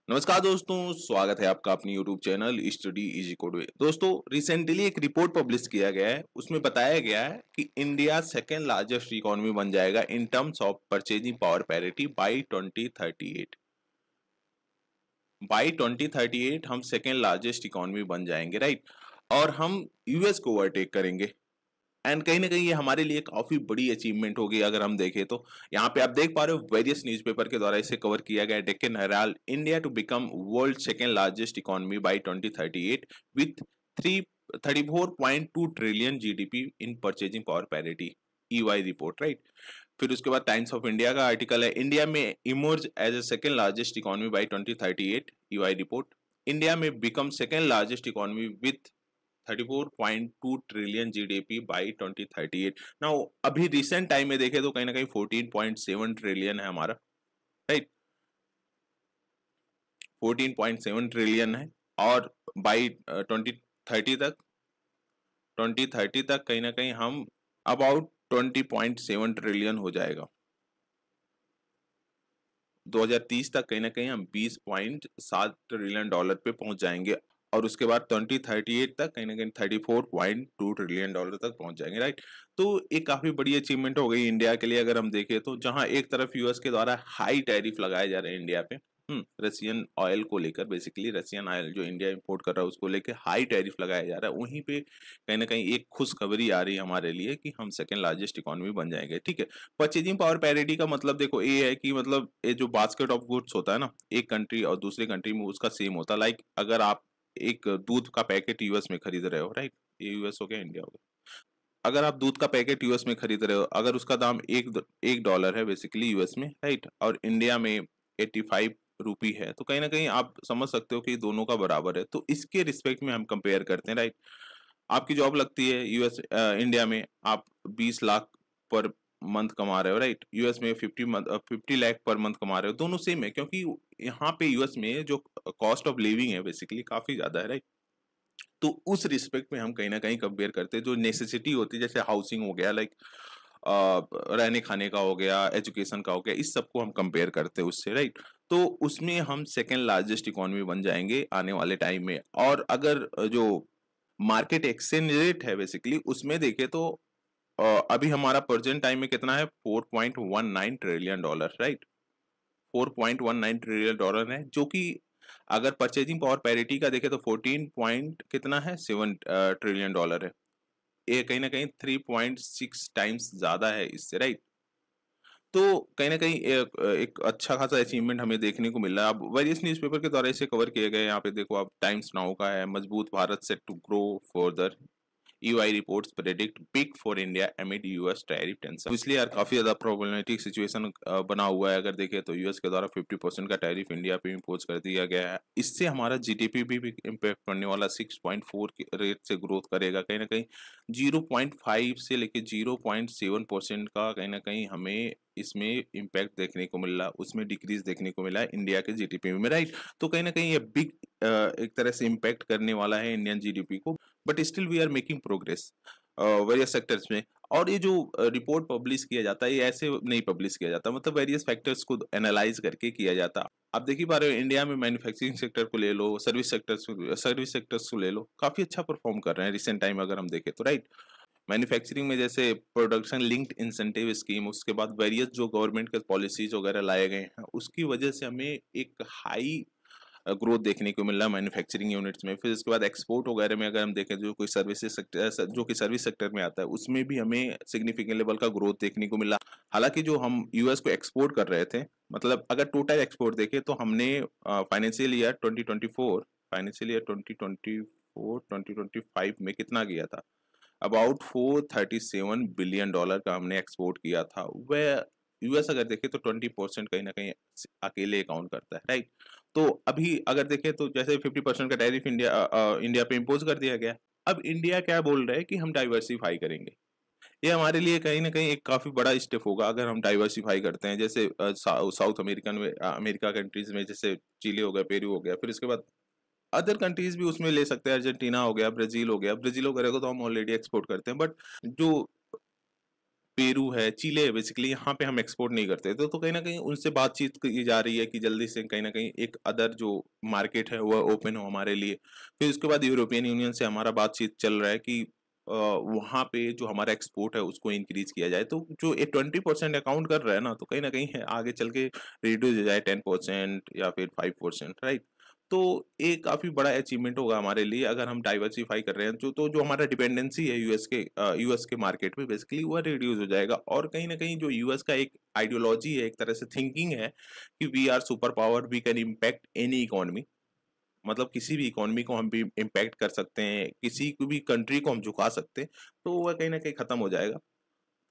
नमस्कार दोस्तों, स्वागत है आपका अपनी YouTube channel study easy code में। दोस्तों, रिसेंटली एक रिपोर्ट पब्लिश किया गया है, उसमें बताया गया है कि इंडिया सेकेंड लार्जेस्ट इकोनॉमी बन जाएगा in terms of purchasing power parity by 2038। By 2038 हम सेकेंड लार्जेस्ट इकोनॉमी बन जाएंगे, राइट। और हम यूएस को ओवरटेक करेंगे। एंड कहीं ना कहीं ये हमारे लिए काफी बड़ी अचीवमेंट होगी अगर हम देखें तो। यहाँ पे आप देख पा रहे हो, वेरियस न्यूज़पेपर के द्वारा इसे कवर किया गया है। Deccan Herald, India to become world second largest economy by 2038 with 34.2 trillion GDP in purchasing power parity, EY report, right. फिर उसके बाद टाइम्स ऑफ इंडिया का आर्टिकल है, इंडिया में emerge as a second largest economy by 2038, EY report. India में become second largest economy with 34.2 trillion GDP by 2038। Now अभी recent time में देखें तो कहीं ना कहीं 14.7 ट्रिलियन है हमारा, राइट। 14.7 ट्रिलियन है। और बाय 2030 तक कहीं ना कहीं हम अबाउट 20.7 ट्रिलियन हो जाएगा। 2030 तक कहीं ना कहीं हम 20.7 ट्रिलियन डॉलर पे पहुंच जाएंगे। और उसके बाद 2038 तक कहीं ना कहीं 34.2 ट्रिलियन डॉलर तक पहुंच जाएंगे, राइट। तो एक काफी बड़ी अचीवमेंट हो गई इंडिया के लिए अगर हम देखें तो, जहां एक तरफ यूएस के द्वारा हाई टैरिफ लगाए जा रहे हैं इंडिया पे, रशियन ऑयल को लेकर, बेसिकली रशियन ऑयल जो इंडिया इंपोर्ट कर रहा है उसको लेकर हाई टैरिफ लगाया जा रहा है। वहीं पे कहीं ना कहीं एक खुशखबरी आ रही है हमारे लिए कि हम सेकेंड लार्जेस्ट इकोनॉमी बन जाएंगे, ठीक है। परचेजिंग पावर पैरिटी का मतलब देखो ये है कि मतलब ये जो बास्केट ऑफ गुड्स होता है ना, एक कंट्री और दूसरे कंट्री में उसका सेम होता है। लाइक अगर आप एक दूध का पैकेट यूएस में खरीद रहे हो, राइट, ये यूएस हो गया, इंडिया हो गया। अगर आप दूध का पैकेट यूएस में खरीद रहे हो, अगर उसका दाम एक डॉलर है बेसिकली यूएस में, राइट, और इंडिया में 85 रुपी है, तो कहीं ना कहीं आप समझ सकते हो कि दोनों का बराबर है। तो इसके रिस्पेक्ट में हम कंपेयर करते हैं, राइट। आपकी जॉब लगती है यूएस इंडिया में, आप 20 लाख पर मंथ कमा रहे हो, राइट। यूएस में 50 लाख पर मंथ कमा रहे हो, दोनों सेम है, क्योंकि यहाँ पे यूएस में जो कॉस्ट ऑफ लिविंग है बेसिकली काफी ज्यादा है, राइट। तो उस रिस्पेक्ट में हम कहीं ना कहीं कंपेयर करते हैं। जो नेसेसिटी होती है, जैसे हाउसिंग हो गया, लाइक रहने खाने का हो गया, एजुकेशन का हो गया, इस सबको हम कंपेयर करते हैं उससे, राइट। तो उसमें हम सेकेंड लार्जेस्ट इकोनॉमी बन जाएंगे आने वाले टाइम में। और अगर जो मार्केट एक्सचेंज रेट है बेसिकली उसमें देखें तो अभी हमारा प्रेजेंट टाइम में कितना है, 4.19 trillion dollar, right. 4.19 trillion dollar है, जो कि अगर परचेजिंग पावर पैरिटी का देखें तो 14 पॉइंट कितना है, 7 ट्रिलियन डॉलर है। ये कहीं ना कहीं 3.6 टाइम्स ज्यादा है इससे, राइट। तो कहीं ना कहीं एक अच्छा खासा अचीवमेंट हमें देखने को मिल रहा है। अब वेरियस न्यूज़पेपर के द्वारा इसे कवर किए गए। यहाँ पे देखो आप, टाइम्स नाउ का है, मजबूत Bharat set to grow further, EY reports predict big for India amid US tariff tension। तो इसलिए यार काफी ज्यादा प्रॉब्लमेटिक सिचुएशन बना हुआ है। अगर देखें तो यूएस के द्वारा 50% का टैरिफ इंडिया पे इम्पोज कर दिया गया है। इससे हमारा जीडीपी भी इम्पैक्ट पड़ने वाला, 6.4 के रेट से ग्रोथ करेगा। कहीं ना कहीं 0.5 से लेके 0.7% का कहीं ना कहीं हमें इसमें इम्पैक्ट देखने को मिल रहा, उसमें डिक्रीज देखने को मिला है इंडिया के जीडीपी में, राइट। तो कहीं ना कहीं ये बिग एक तरह से इम्पैक्ट करने वाला है इंडियन जीडीपी को। But still we are making progress various sectors में। और ये जो रिपोर्ट पब्लिश किया जाता है, ये ऐसे नहीं पब्लिश किया जाता, मतलब वेरियस फैक्टर्स को एनालाइज करके किया जाता। आप देख ही पा रहे हो, इंडिया में मैन्युफैक्चरिंग सेक्टर को ले लो, सर्विस सेक्टर्स को ले लो, काफी अच्छा परफॉर्म कर रहे हैं रिसेंट टाइम अगर हम देखें तो, राइट। मैन्युफैक्चरिंग में जैसे प्रोडक्शन लिंक्ड इंसेंटिव स्कीम, उसके बाद वेरियस जो गवर्नमेंट के पॉलिसीज वगैरह लाए गए हैं, उसकी वजह से हमें एक हाई ग्रोथ देखने को मिल रहा है मैन्युफैक्चरिंग यूनिट्स में। फिर इसके बाद एक्सपोर्ट वगैरह में अगर हम देखें, जो कोई सर्विसेज सेक्टर, जो कि सर्विस सेक्टर में आता है, उसमें भी हमें सिग्निफिकेंट लेवल का ग्रोथ देखने को मिला। हालांकि जो हम यूएस को एक्सपोर्ट कर रहे थे, मतलब अगर टोटल एक्सपोर्ट देखें तो हमने फाइनेंशियल ईयर 2024-2025 में कितना किया था, अबाउट 437 बिलियन डॉलर का हमने एक्सपोर्ट किया था। वह यूएस अगर देखें तो 20% कहीं ना कहीं अकेले अकाउंट करता है, राइट। तो अभी अगर देखें तो जैसे 50% का टैरिफ इंडिया पे इम्पोज कर दिया गया। अब इंडिया क्या बोल रहा है कि हम डाइवर्सिफाई करेंगे। ये हमारे लिए कहीं ना कहीं एक काफी बड़ा स्टेप होगा अगर हम डाइवर्सिफाई करते हैं। जैसे साउथ अमेरिकन में, अमेरिका कंट्रीज में, जैसे चिली हो गया, पेरू हो गया, फिर इसके बाद अदर कंट्रीज भी उसमें ले सकते हैं, अर्जेंटीना हो गया, ब्राजील हो गया। ब्राजील वगैरह को तो हम ऑलरेडी एक्सपोर्ट करते हैं, बट जो पेरू है, चिले है, बेसिकली यहाँ पे हम एक्सपोर्ट नहीं करते तो कहीं न कहीं उनसे बातचीत की जा रही है कि जल्दी से कहीं न कहीं एक अदर जो मार्केट है वह ओपन हो हमारे लिए। फिर उसके बाद यूरोपियन यूनियन से हमारा बातचीत चल रहा है कि वहाँ पे जो हमारा एक्सपोर्ट है उसको इंक्रीज़ किया जाए। तो जो ये 20% अकाउंट कर रहा है ना, तो कहीं न कहीं है आगे चल के रिड्यूस हो जाए 10% या फिर 5%, राइट? तो ये काफ़ी बड़ा अचीवमेंट होगा हमारे लिए अगर हम डाइवर्सिफ़ाई कर रहे हैं जो हमारा डिपेंडेंसी है यूएस के मार्केट पे बेसिकली वह रिड्यूस हो जाएगा। और कहीं न कहीं जो यूएस का एक आइडियोलॉजी है, एक तरह से थिंकिंग है कि we are super power, we can impact any economy. मतलब किसी भी इकोनॉमी को हम भी इम्पैक्ट कर सकते हैं, किसी को भी कंट्री को हम झुका सकते हैं, तो वह कहीं न कहीं खत्म हो जाएगा।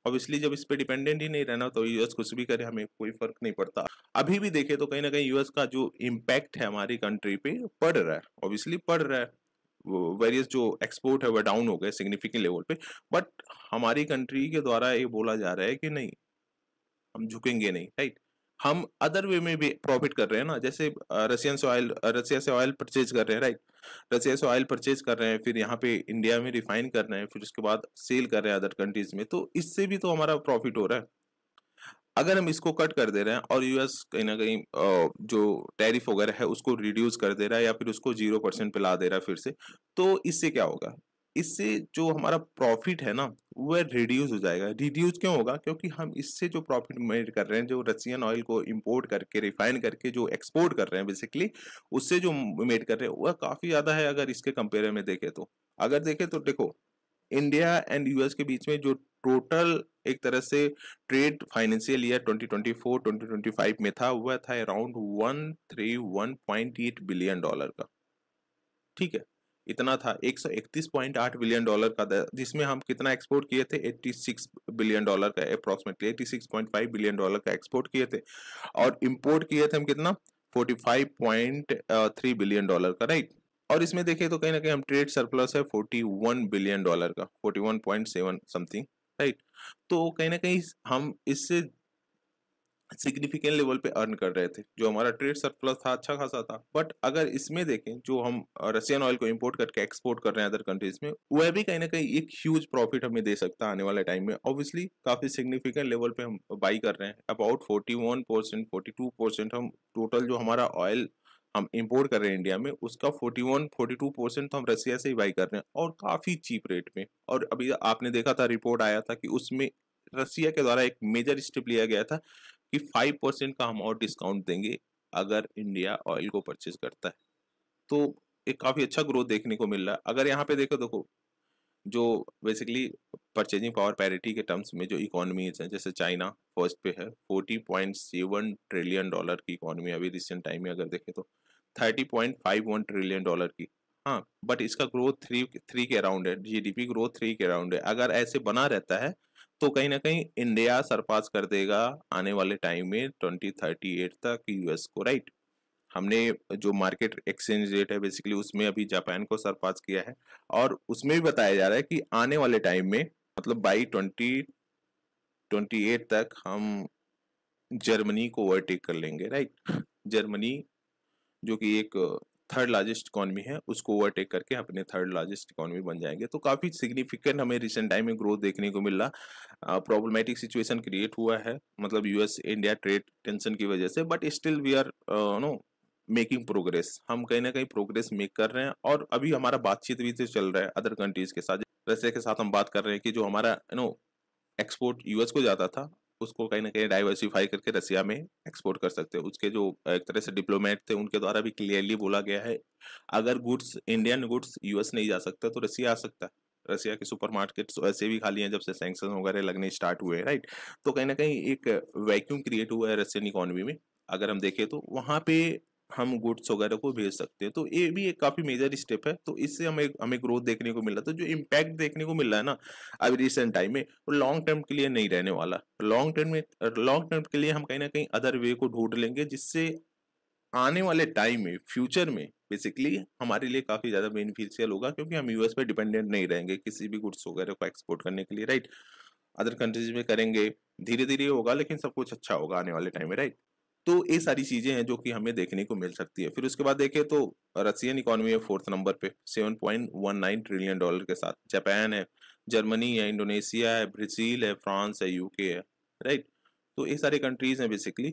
ऑब्वियसली जब इस पे डिपेंडेंट ही नहीं रहना तो यूएस कुछ भी करे हमें कोई फ़र्क नहीं पड़ता। अभी भी देखें तो कहीं न कहीं यूएस का जो इम्पैक्ट है हमारी कंट्री पे पड़ रहा है, ऑब्वियसली पड़ रहा है। वो वेरियस जो एक्सपोर्ट है वह डाउन हो गए सिग्निफिकेंट लेवल पे, बट हमारी कंट्री के द्वारा ये बोला जा रहा है कि नहीं, हम झुकेंगे नहीं, राइट? हम अदर वे में भी प्रॉफिट कर रहे हैं ना, जैसे रसिया से ऑयल परचेज कर रहे हैं, राइट? रसिया से ऑयल परचेज कर रहे हैं, फिर यहाँ पे इंडिया में रिफाइन कर रहे हैं, फिर उसके बाद सेल कर रहे हैं अदर कंट्रीज में, तो इससे भी तो हमारा प्रॉफिट हो रहा है। अगर हम इसको कट कर दे रहे हैं और यूएस कहीं न कहीं जो टैरिफ वगैरह है उसको रिड्यूस कर दे रहा है या फिर उसको 0% पे ला दे रहा है फिर से, तो इससे क्या होगा? इससे जो हमारा प्रॉफिट है ना, वह रिड्यूस हो जाएगा। रिड्यूस क्यों होगा? क्योंकि हम इससे जो प्रॉफिट मेड कर रहे हैं, जो रसियन ऑयल को इम्पोर्ट करके, रिफाइन करके जो एक्सपोर्ट कर रहे हैं बेसिकली, उससे जो मेड कर रहे हैं, वह काफ़ी ज़्यादा है अगर इसके कंपेयर में देखें तो। अगर देखें तो देखो, इंडिया एंड यूएस के बीच में जो टोटल एक तरह से ट्रेड फाइनेंशियल ईयर 2024-2025 में था वह था अराउंड 131.8 बिलियन डॉलर का। ठीक है, इतना था 131.8 बिलियन डॉलर का जिसमें हम कितना एक्सपोर्ट किए थे 86 बिलियन डॉलर का, अप्रोक्सीमेटली 86.5 बिलियन डॉलर का एक्सपोर्ट किए थे। और इंपोर्ट किए थे हम कितना 45.3 बिलियन डॉलर का, राइट? और इसमें देखें तो कहीं ना कहीं हम ट्रेड सरप्लस है 41 बिलियन डॉलर का, 41.7 समथिंग, राइट? तो कहीं ना कहीं हम इससे सिग्निफिकेंट लेवल पे अर्न कर रहे थे, जो हमारा ट्रेड सरप्लस था अच्छा खासा था। बट अगर इसमें देखें जो हम रशियन ऑयल को इंपोर्ट करके एक्सपोर्ट कर रहे हैं अदर कंट्रीज में, वह भी कहीं ना कहीं एक ह्यूज प्रॉफिट हमें दे सकता है आने वाले टाइम में। ऑब्वियसली काफी सिग्निफिकेंट लेवल पे हम बाई कर रहे हैं, अबाउट 41% 42% हम टोटल जो हमारा ऑयल हम इंपोर्ट कर रहे हैं इंडिया में उसका 41-42% तो हम रसिया से ही बाई कर रहे हैं और काफी चीप रेट में। और अभी आपने देखा था, रिपोर्ट आया था कि उसमें रसिया के द्वारा एक मेजर स्टेप लिया गया था कि 5% का हम और डिस्काउंट देंगे अगर इंडिया ऑयल को परचेज करता है। तो एक काफी अच्छा ग्रोथ देखने को मिल रहा है। अगर यहाँ पे देखो जो बेसिकली परचेजिंग पावर पैरिटी के टर्म्स में जो इकोनॉमीज हैं, जैसे चाइना फर्स्ट पे है, 40.7 ट्रिलियन डॉलर की इकोनॉमी अभी रिसेंट टाइम में अगर देखें तो 30.51 ट्रिलियन डॉलर की। हाँ, बट इसका ग्रोथ थ्री थ्री के अराउंड है, जीडीपी ग्रोथ 3 के अराउंड है। अगर ऐसे बना रहता है तो कहीं ना कहीं इंडिया सरपास कर देगा आने वाले टाइम में 2038 तक यूएस को, राइट? हमने जो मार्केट एक्सचेंज रेट है बेसिकली उसमें अभी जापान को सरपास किया है। और उसमें भी बताया जा रहा है कि आने वाले टाइम में, मतलब बाई 2028 तक हम जर्मनी को ओवरटेक कर लेंगे, राइट? जर्मनी जो कि एक थर्ड लार्जेस्ट इकोनॉमी है उसको ओवरटेक करके अपने थर्ड लार्जेस्ट इकोनॉमी बन जाएंगे। तो काफी सिग्निफिकेंट हमें रिसेंट टाइम में ग्रोथ देखने को मिल रहा। प्रॉब्लमेटिक सिचुएशन क्रिएट हुआ है, मतलब यूएस इंडिया ट्रेड टेंशन की वजह से, but still we are no making progress. हम कहीं ना कहीं प्रोग्रेस मेक कर रहे हैं और अभी हमारा बातचीत भी तो चल रहा है अदर कंट्रीज के साथ। रशिया के साथ हम बात कर रहे हैं कि जो हमारा एक्सपोर्ट यूएस को जाता था उसको कहीं ना कहीं डाइवर्सिफाई करके रसिया में एक्सपोर्ट कर सकते हैं। उसके जो एक तरह से डिप्लोमेट थे उनके द्वारा भी क्लियरली बोला गया है, अगर गुड्स इंडियन गुड्स यूएस नहीं जा सकता तो रसिया आ सकता है। रसिया के सुपरमार्केट्स वैसे भी खाली हैं जब से सैंक्शन वगैरह लगने स्टार्ट हुए हैं, राइट? तो कहीं ना कहीं एक वैक्यूम क्रिएट हुआ है रशियन इकोनॉमी में। अगर हम देखें तो वहां पे हम गुड्स वगैरह को भेज सकते हैं, तो ये भी एक काफी मेजर स्टेप है। तो इससे हमें ग्रोथ देखने को मिल रहा है। तो जो इम्पैक्ट देखने को मिल रहा है ना अभी रिसेंट टाइम में, वो लॉन्ग टर्म के लिए नहीं रहने वाला। लॉन्ग टर्म के लिए हम कहीं ना कहीं अदर वे को ढूंढ लेंगे जिससे आने वाले टाइम में, फ्यूचर में बेसिकली हमारे लिए काफी ज्यादा बेनिफिशियल होगा, क्योंकि हम यूएस पे डिपेंडेंट नहीं रहेंगे किसी भी गुड्स वगैरह को एक्सपोर्ट करने के लिए, राइट? अदर कंट्रीज में करेंगे, धीरे धीरे होगा लेकिन सब कुछ अच्छा होगा आने वाले टाइम में, राइट? तो ये सारी चीजें हैं जो कि हमें देखने को मिल सकती है। फिर उसके बाद देखें तो रशियन इकोनॉमी है फोर्थ नंबर पे 7.19 ट्रिलियन डॉलर के साथ। जापान है जर्मनी है, इंडोनेशिया है, ब्राज़ील है, फ्रांस है, यूके है, राइट। तो ये सारे कंट्रीज हैं बेसिकली।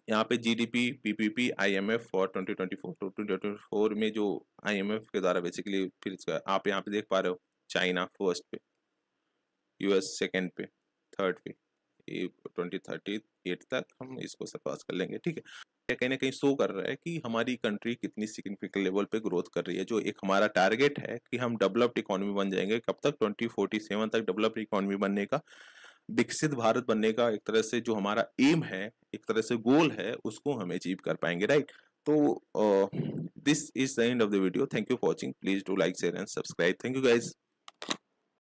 यहाँ पे GDP, PPP, IMF for 2024 to 2024 में जो आईएमएफ के द्वारा बेसिकली, फिर इसका आप यहाँ पे देख पा रहे हो, चाइना फर्स्ट पे, यूएस सेकंड पे, थर्ड पे, ये 2038 तक हम इसको सरपास कर लेंगे, ठीक है। ये कहीं ना कहीं शो कर रहा है कि हमारी कंट्री कितनी सिग्निफिकेंट लेवल पे ग्रोथ कर रही है। जो एक हमारा टारगेट है कि हम डेवलप्ड इकोनॉमी बन जाएंगे, कब तक, 2047 तक डेवलप्ड इकोनॉमी बनने का, विकसित भारत बनने का एक तरह से जो हमारा एम है, एक तरह से गोल है, उसको हम अचीव कर पाएंगे, राइट। तो this is the end of the video. Thank you for watching. Please do like, share and subscribe. Thank you guys.